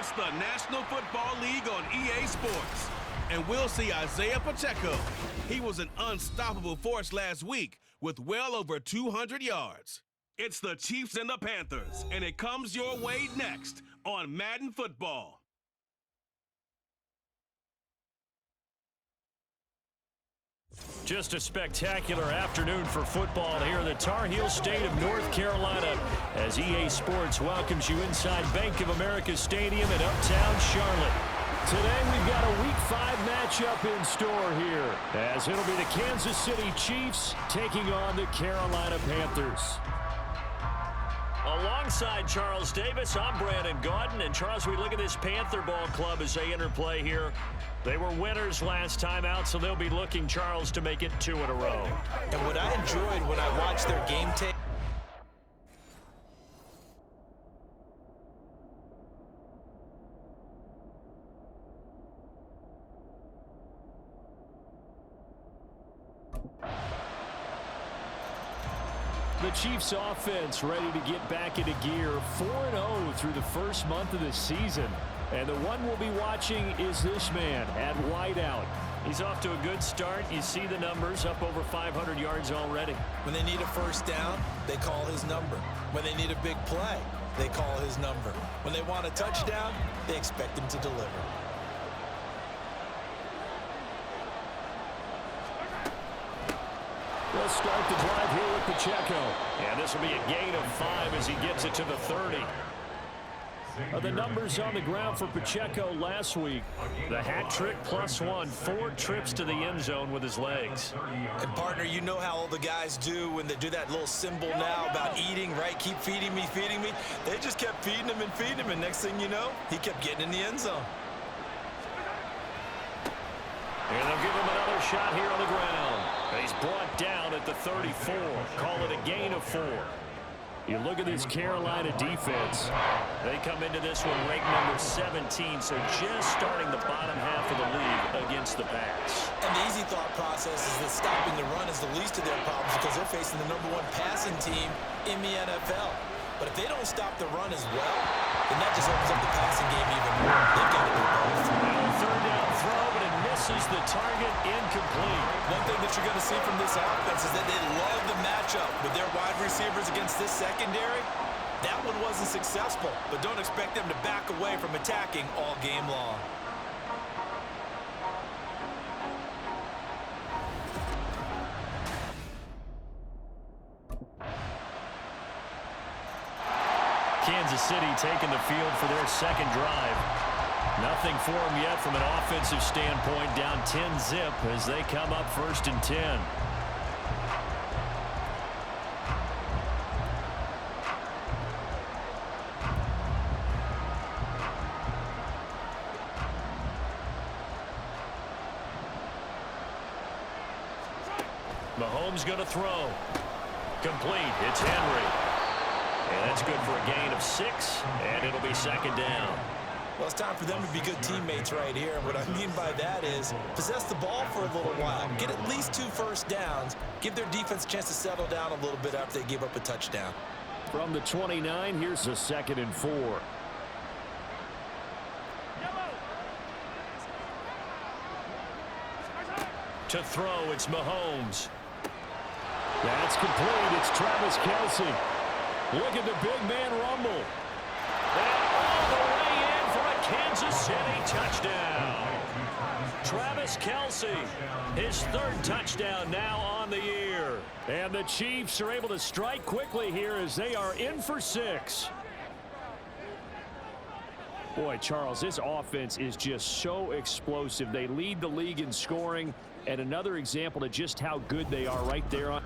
That's the National Football League on EA Sports. And we'll see Isaiah Pacheco. He was an unstoppable force last week with well over 200 yards. It's the Chiefs and the Panthers, and it comes your way next on Madden Football. Just a spectacular afternoon for football here in the Tar Heel state of North Carolina as EA Sports welcomes you inside Bank of America Stadium in Uptown Charlotte. Today we've got a Week 5 matchup in store here as it'll be the Kansas City Chiefs taking on the Carolina Panthers. Alongside Charles Davis, I'm Brandon Gaudin. And Charles, we look at this Panther ball club as they enter play here. They were winners last time out, so they'll be looking, Charles, to make it 2 in a row. And what I enjoyed when I watched their game tape, the Chiefs offense ready to get back into gear, 4-0 through the first month of the season. And the one we'll be watching is this man at wideout. He's off to a good start. You see the numbers, up over 500 yards already. when they need a first down, they call his number. When they need a big play, they call his number. When they want a touchdown, they expect him to deliver. They'll start the drive here with Pacheco. And this will be a gain of 5 as he gets it to the 30. The numbers on the ground for Pacheco last week. The hat trick +1, 4 trips to the end zone with his legs. And partner, you know how all the guys do when they do that little symbol now about eating, right? Keep feeding me, feeding me. They just kept feeding him, and next thing you know, he kept getting in the end zone. And they'll give him another shot here on the ground. He's brought down at the 34. Call it a gain of 4. You look at this Carolina defense. They come into this one ranked number 17, so just starting the bottom half of the league against the pass. And the easy thought process is that stopping the run is the least of their problems because they're facing the #1 passing team in the NFL. But if they don't stop the run as well, then that just opens up the passing game even more. They've got to do both. Third down throw, but it misses the target, incomplete. One thing that you're going to see from this offense is that they love the matchup with their wide receivers against this secondary. That one wasn't successful, but don't expect them to back away from attacking all game long. Kansas City taking the field for their second drive. Nothing for them yet from an offensive standpoint, down 10-zip as they come up 1st and 10. Mahomes going to throw. Complete. It's Henry. And that's good for a gain of 6, and it'll be 2nd down. Well, it's time for them to be good teammates right here. And what I mean by that is possess the ball for a little while. Get at least 2 first downs. Give their defense a chance to settle down a little bit after they give up a touchdown. From the 29, here's a 2nd and 4. To throw, it's Mahomes. That's complete. It's Travis Kelce. Look at the big man rumble. And all the way in for a Kansas City touchdown. Travis Kelce, his 3rd touchdown now on the year. And the Chiefs are able to strike quickly here as they are in for 6. Boy, Charles, this offense is just so explosive. They lead the league in scoring, and another example of just how good they are right there on.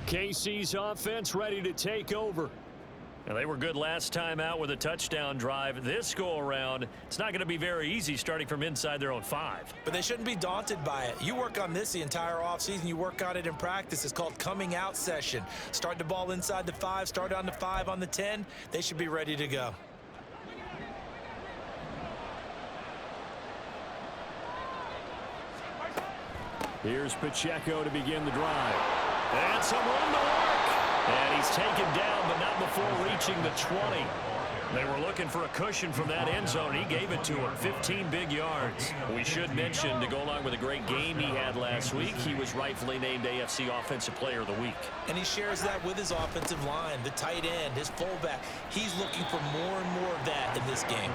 KC's offense ready to take over. Now, they were good last time out with a touchdown drive. This go-around, it's not going to be very easy starting from inside their own 5. But they shouldn't be daunted by it. You work on this the entire offseason. You work on it in practice. It's called coming out session. Start the ball inside the 5, start on the 5 on the 10. They should be ready to go. Here's Pacheco to begin the drive. And some room to work. And he's taken down, but not before reaching the 20. They were looking for a cushion from that end zone. He gave it to him, 15 big yards. We should mention, to go along with a great game he had last week, he was rightfully named AFC Offensive Player of the Week. And he shares that with his offensive line, the tight end, his fullback. He's looking for more and more of that in this game.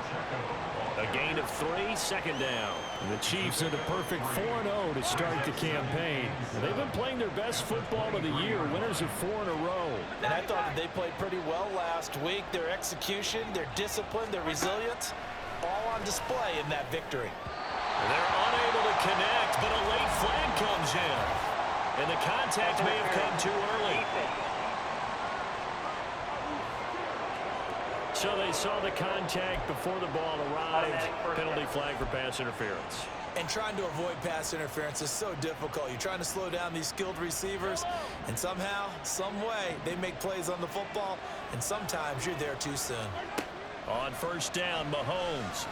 A gain of 3, second down. The Chiefs are the perfect 4-0 to start the campaign. They've been playing their best football of the year, winners of 4 in a row. And I thought that they played pretty well last week. Their execution, their discipline, their resilience, all on display in that victory. They're unable to connect, but a late flag comes in. And the contact may have come too early. So they saw the contact before the ball arrived. Penalty flag for pass interference. And trying to avoid pass interference is so difficult. You're trying to slow down these skilled receivers, and somehow, some way, they make plays on the football, and sometimes you're there too soon. On first down, Mahomes.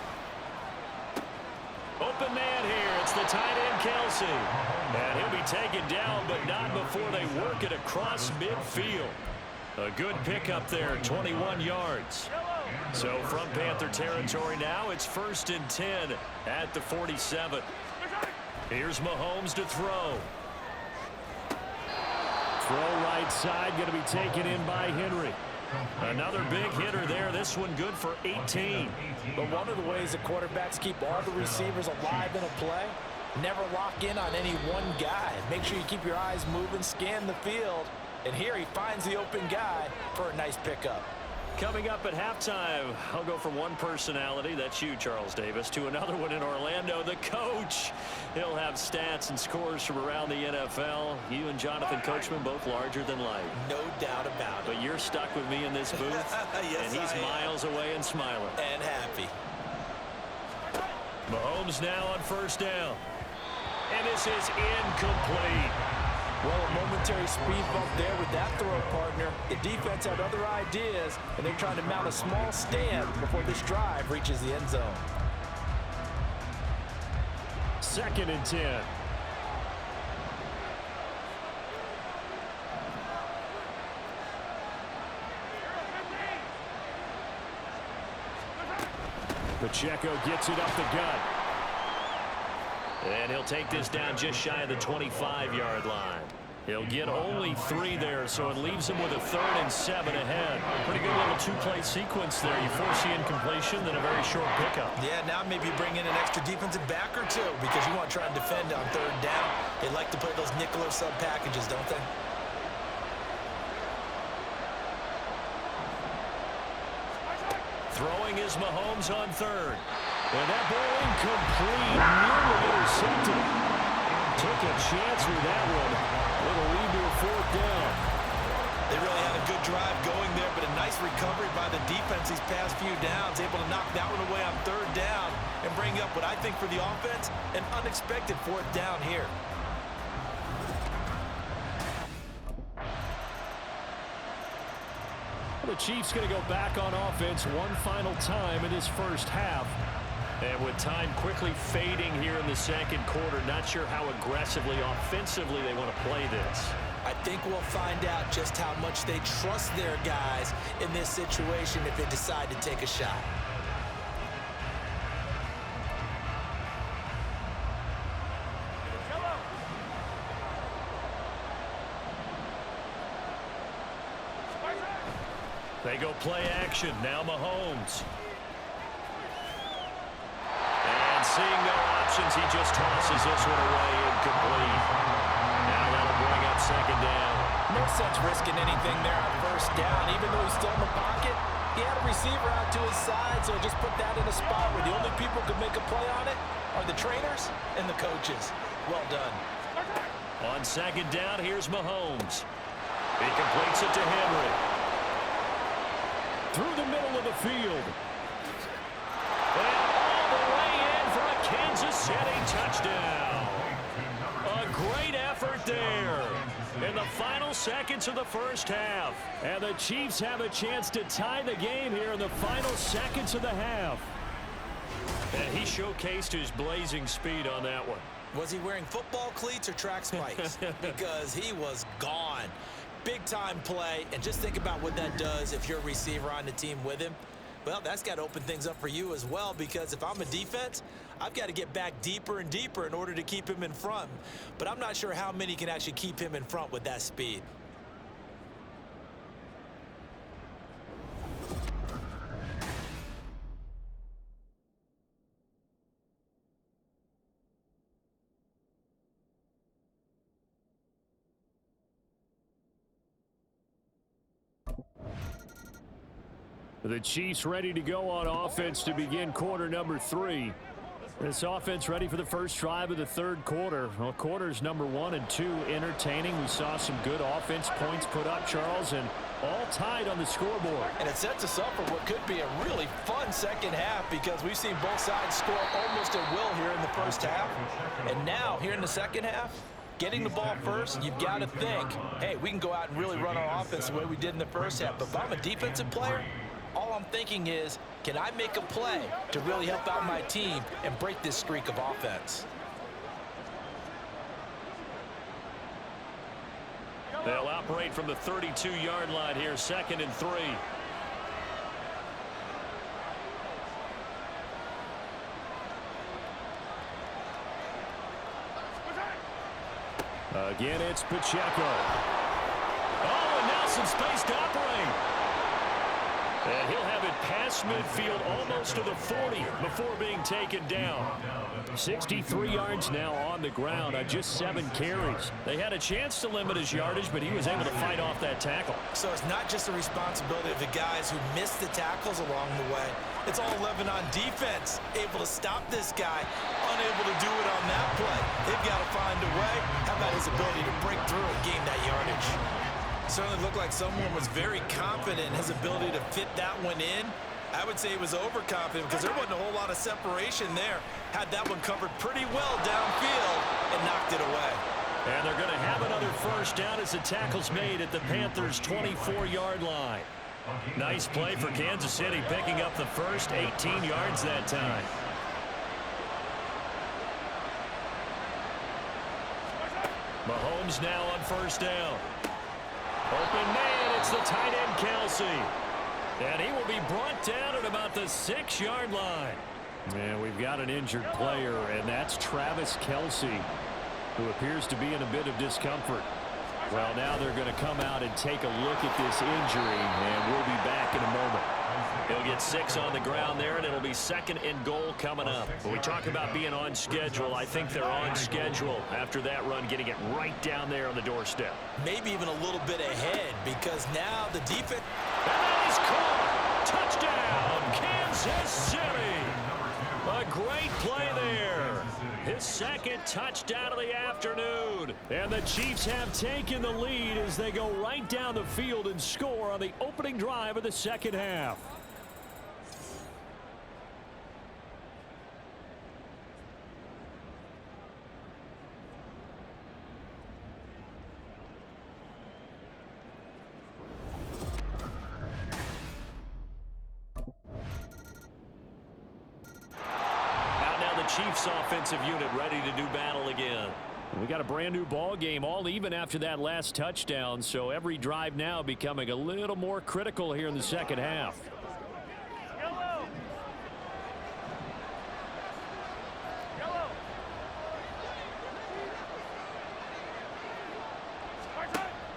Open man here. It's the tight end, Kelsey. And he'll be taken down, but not before they work it across midfield. A good pickup there, 21 yards. So from Panther territory now, it's 1st and 10 at the 47. Here's Mahomes to throw. Throw right side, going to be taken in by Henry. Another big hitter there. This one good for 18. But one of the ways that quarterbacks keep all the receivers alive in a play, never lock in on any one guy. Make sure you keep your eyes moving, scan the field. And here he finds the open guy for a nice pickup. Coming up at halftime, I'll go from one personality, that's you, Charles Davis, to another one in Orlando, the coach. He'll have stats and scores from around the NFL. You and Jonathan Coachman both larger than life. No doubt about it. But you're stuck with me in this booth, yes, and he's miles away and smiling. And happy. Mahomes now on first down. And this is incomplete. Well, a momentary speed bump there with that throw, partner. The defense had other ideas, and they're trying to mount a small stand before this drive reaches the end zone. 2nd and 10. Pacheco gets it up the gut. And he'll take this down just shy of the 25-yard line. He'll get only 3 there, so it leaves him with a 3rd and 7 ahead. Pretty good little two-play sequence there. You force the incompletion, then a very short pickup. Yeah, now maybe bring in an extra defensive back or two because you want to try and defend on 3rd down. They like to play those nickel or sub packages, don't they? Throwing is Mahomes on 3rd. And that ball incomplete, nearly intercepted. Took a chance with that one. It'll lead to a 4th down. They really had a good drive going there, but a nice recovery by the defense these past few downs, able to knock that one away on 3rd down and bring up what I think for the offense, an unexpected 4th down here. The Chiefs going to go back on offense one final time in this first half. And with time quickly fading here in the 2nd quarter, not sure how aggressively, offensively they want to play this. I think we'll find out just how much they trust their guys in this situation if they decide to take a shot. They go play action. Now Mahomes. And seeing no options, he just tosses this one away incomplete. Now that'll bring up 2nd down. No sense risking anything there on 1st down. Even though he's still in the pocket, he had a receiver out to his side, so just put that in a spot where the only people who can make a play on it are the trainers and the coaches. Well done. On 2nd down, here's Mahomes. He completes it to Henry. Through the middle of the field. And all the way in for a Kansas City touchdown. A great effort there in the final seconds of the first half. And the Chiefs have a chance to tie the game here in the final seconds of the half. And he showcased his blazing speed on that one. Was he wearing football cleats or track spikes? Because he was gone. Big-time play, and just think about what that does if you're a receiver on the team with him. Well, that's got to open things up for you as well, because if I'm a defense, I've got to get back deeper and deeper in order to keep him in front. But I'm not sure how many can actually keep him in front with that speed. The Chiefs ready to go on offense to begin quarter number 3. This offense ready for the first drive of the third quarter. Well, quarters number 1 and 2 entertaining. We saw some good offense points put up, Charles, and all tied on the scoreboard. And it sets us up for what could be a really fun second half, because we've seen both sides score almost at will here in the first half. And now, here in the second half, getting the ball first, you've got to think, hey, we can go out and really run our offense the way we did in the first half. But if I'm a defensive player, all I'm thinking is, can I make a play to really help out my team and break this streak of offense? They'll operate from the 32-yard line here, 2nd and 3. Again, it's Pacheco. Oh, and now some space to operate. And he'll have it past midfield almost to the 40 before being taken down. 63 yards now on the ground on just 7 carries. They had a chance to limit his yardage, but he was able to fight off that tackle. So it's not just the responsibility of the guys who missed the tackles along the way. It's all 11 on defense, able to stop this guy, unable to do it on that play. They've got to find a way. How about his ability to break through and gain that yardage? Certainly looked like someone was very confident in his ability to fit that one in. I would say he was overconfident, because there wasn't a whole lot of separation there. Had that one covered pretty well downfield and knocked it away. And they're going to have another first down as the tackle's made at the Panthers' 24-yard line. Nice play for Kansas City, picking up the first, 18 yards that time. Mahomes now on first down. Open man, it's the tight end, Kelsey. And he will be brought down at about the 6-yard line. And we've got an injured player, and that's Travis Kelsey, who appears to be in a bit of discomfort. Well, now they're going to come out and take a look at this injury, and we'll be back in a moment. He'll get 6 on the ground there, and it'll be 2nd and goal coming up. When we talk about being on schedule, I think they're on schedule after that run, getting it right down there on the doorstep. Maybe even a little bit ahead, because now the defense... And that is caught! Touchdown, Kansas City! A great play there. His 2nd touchdown of the afternoon. And the Chiefs have taken the lead as they go right down the field and score on the opening drive of the second half. Chiefs offensive unit ready to do battle again. We got a brand new ball game, all even after that last touchdown, so every drive now becoming a little more critical here in the second half.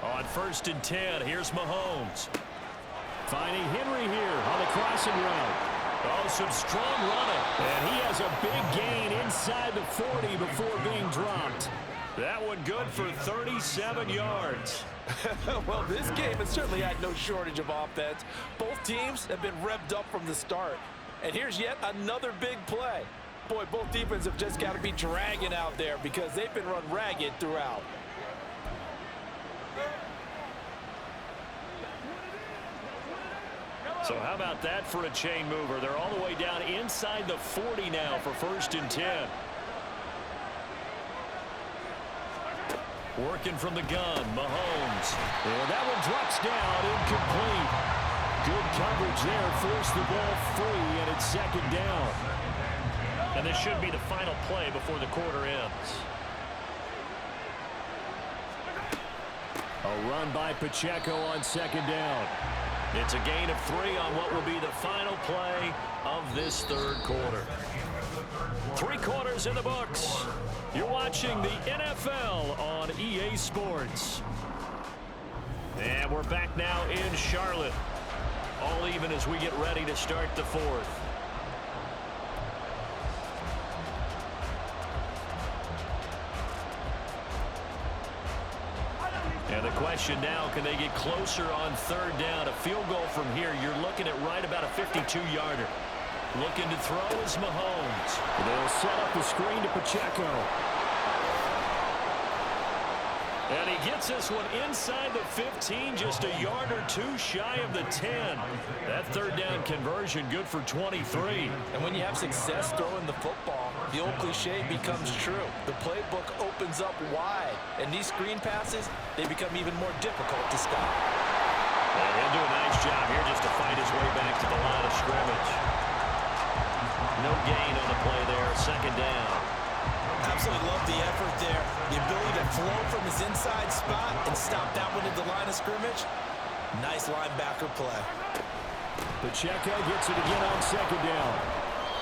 On 1st and 10, here's Mahomes. Finding Henry here on the crossing route. Oh, some strong running. And he has a big gain inside the 40 before being dropped. That one good for 37 yards. Well, this game has certainly had no shortage of offense. Both teams have been revved up from the start. And here's yet another big play. Boy, both defenses have just got to be dragging out there, because they've been run ragged throughout. So how about that for a chain mover? They're all the way down inside the 40 now for 1st and 10. Working from the gun, Mahomes. And that one drops down, incomplete. Good coverage there, forced the ball free, and it's 2nd down. And this should be the final play before the quarter ends. A run by Pacheco on second down. It's a gain of 3 on what will be the final play of this third quarter. 3 quarters in the books. You're watching the NFL on EA Sports. And we're back now in Charlotte. All even as we get ready to start the fourth. And the question now, can they get closer on third down? A field goal from here, you're looking at right about a 52-yarder. Looking to throw is Mahomes. They'll set up the screen to Pacheco. And he gets this one inside the 15, just a yard or 2 shy of the 10. That third down conversion good for 23. And when you have success throwing the football, the old cliche becomes true. The playbook opens up wide, and these screen passes, they become even more difficult to stop. And he'll do a nice job here just to fight his way back to the line of scrimmage. No gain on the play there, second down. Absolutely love the effort there. The ability to flow from his inside spot and stop that one at the line of scrimmage. Nice linebacker play. Pacheco gets it again on second down.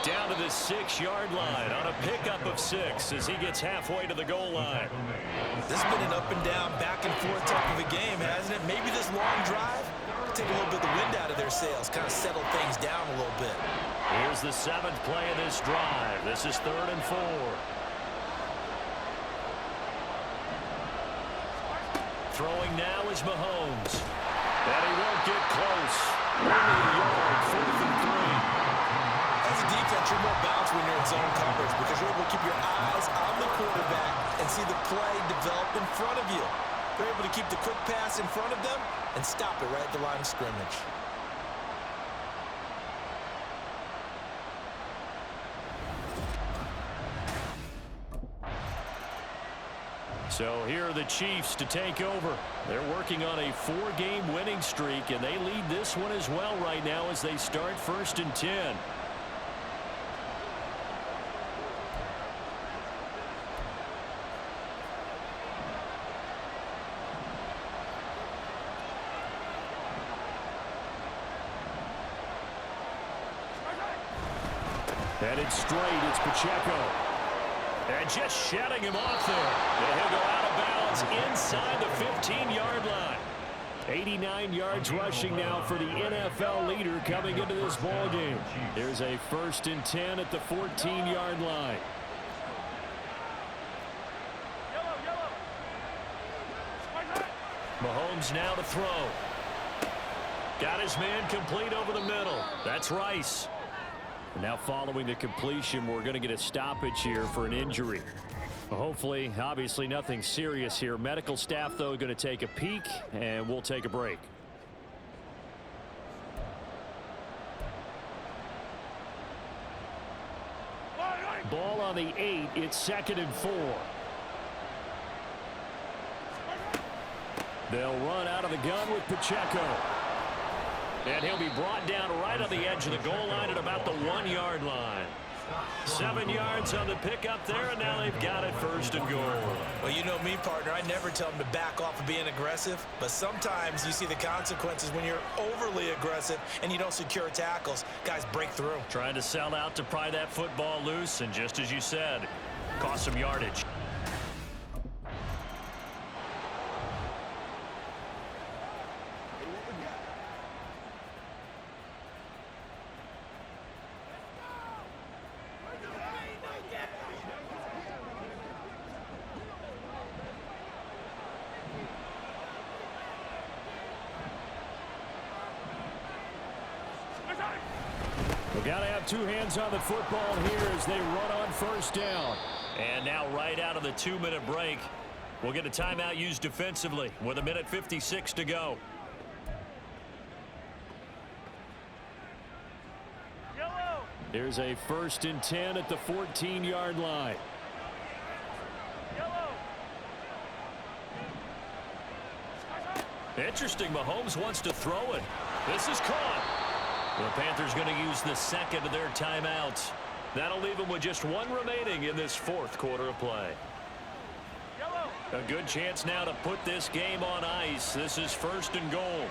Down to the 6-yard line on a pickup of 6 as he gets halfway to the goal line. This has been an up and down, back and forth type of a game, hasn't it? Maybe this long drive take a little bit of the wind out of their sails, kind of settle things down a little bit. Here's the 7th play of this drive. This is 3rd and 4. Throwing now is Mahomes. And he won't get close. Only a yard, 4th and 3. As a defense, you're more balanced when you're in zone coverage because you're able to keep your eyes on the quarterback and see the play develop in front of you. You're able to keep the quick pass in front of them and stop it right at the line of scrimmage. So here are the Chiefs to take over. They're working on a 4-game winning streak, and they lead this one as well right now as they start 1st and 10. Headed straight, it's Pacheco. And just shutting him off there. And he'll go out of bounds inside the 15-yard line. 89 yards rushing now for the NFL leader coming into this ball game. There's a 1st and 10 at the 14-yard line. Mahomes now to throw. Got his man complete over the middle. That's Rice. Now following the completion, we're going to get a stoppage here for an injury. Hopefully, obviously nothing serious here. Medical staff, though, going to take a peek, and we'll take a break. Ball on the 8. It's 2nd and 4. They'll run out of the gun with Pacheco. And he'll be brought down right on the edge of the goal line at about the 1-yard line. 7 yards on the pickup there, and now they've got it 1st and goal. Well, you know me, partner. I never tell them to back off of being aggressive, but sometimes you see the consequences when you're overly aggressive and you don't secure tackles. Guys break through. Trying to sell out to pry that football loose, and just as you said, cost some yardage. We've got to have 2 hands on the football here as they run on 1st down. And now right out of the 2-minute break, we'll get a timeout used defensively with 1:56 to go. There's a 1st and 10 at the 14-yard line. Interesting, Mahomes wants to throw it. This is caught. The Panthers going to use the 2nd of their timeouts. That'll leave them with just 1 remaining in this 4th quarter of play. A good chance now to put this game on ice. This is 1st and goal.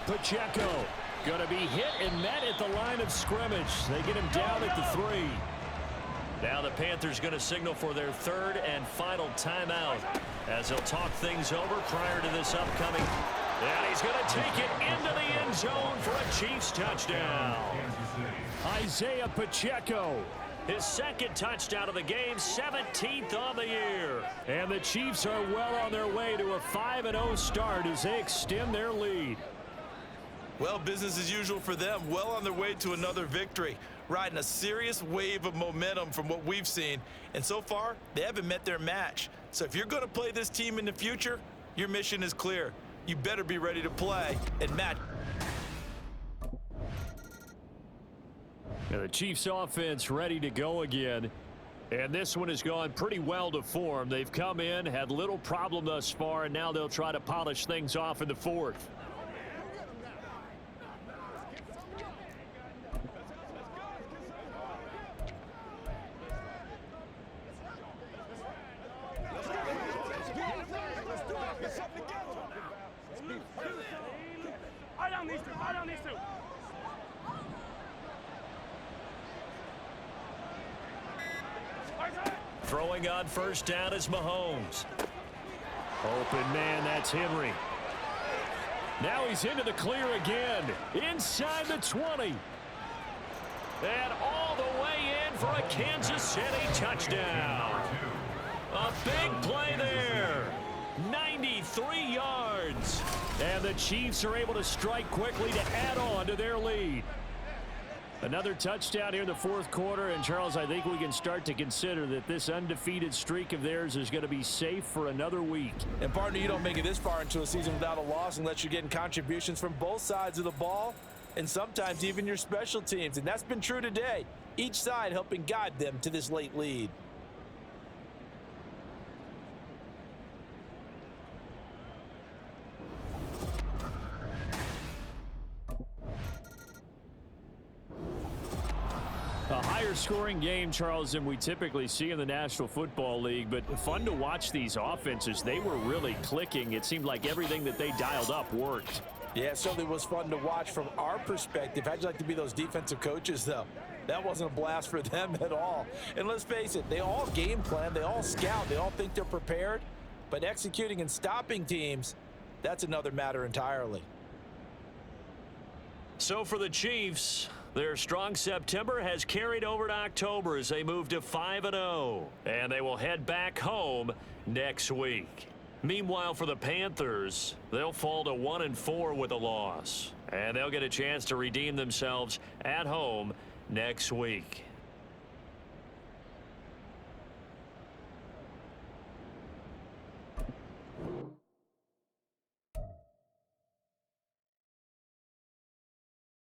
Pacheco going to be hit and met at the line of scrimmage. They get him down at the 3. Now the Panthers going to signal for their 3rd and final timeout as they'll talk things over prior to this upcoming. And he's going to take it into the end zone for a Chiefs touchdown. Isaiah Pacheco, his 2nd touchdown of the game, 17th on the year. And the Chiefs are well on their way to a 5-0 start as they extend their lead. Well, business as usual for them. Well on their way to another victory. Riding a serious wave of momentum from what we've seen. And so far, they haven't met their match. So if you're going to play this team in the future, your mission is clear. You better be ready to play and match. Now the Chiefs offense ready to go again. And this one has gone pretty well to form. They've come in, had little problem thus far, and now they'll try to polish things off in the 4th. Throwing on 1st down is Mahomes. Open man, that's Henry. Now he's into the clear again. Inside the 20. And all the way in for a Kansas City touchdown. A big play there. 93 yards. And the Chiefs are able to strike quickly to add on to their lead. Another touchdown here in the 4th quarter, and Charles, I think we can start to consider that this undefeated streak of theirs is going to be safe for another week. And partner, you don't make it this far into a season without a loss unless you're getting contributions from both sides of the ball and sometimes even your special teams. And that's been true today. Each side helping guide them to this late lead. A higher scoring game, Charles, than we typically see in the National Football League, but fun to watch these offenses. They were really clicking. It seemed like everything that they dialed up worked. Yeah, it certainly was fun to watch from our perspective. How'd you like to be those defensive coaches, though? That wasn't a blast for them at all. And let's face it, they all game plan, they all scout, they all think they're prepared, but executing and stopping teams, that's another matter entirely. So for the Chiefs, their strong September has carried over to October as they move to 5-0, and they will head back home next week. Meanwhile, for the Panthers, they'll fall to 1-4 with a loss, and they'll get a chance to redeem themselves at home next week.